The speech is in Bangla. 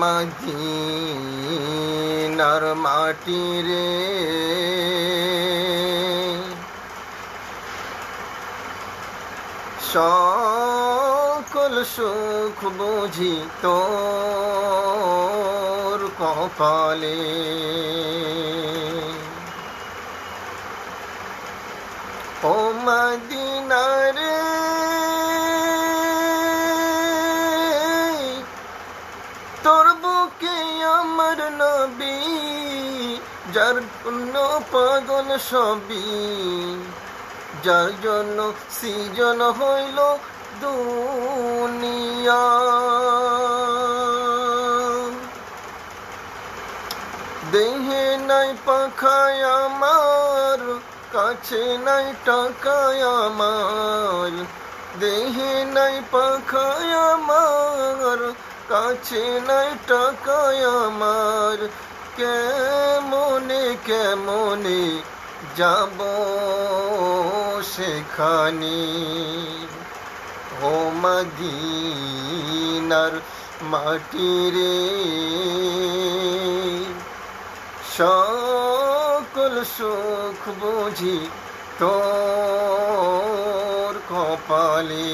মদিনার মাটি রে, সকল সুখ বুঝি তোর কপালে। ও মদিনা রে, তোর বুকে আমার নবী, যার জন্য পাগল সবই, যার জন্য সৃজন হইল দুনিয়া। দেহে নাই পাখায় আমার, কাছে নাই টাকায় আমার। দেহে নাই পাখায় আমার, কাছে নাই টাকায় আমার। কেমনে কেমনে যাব সেখানে। ও মদিনার মাটি রে, সকল সুখ বুঝি তোর কপালে।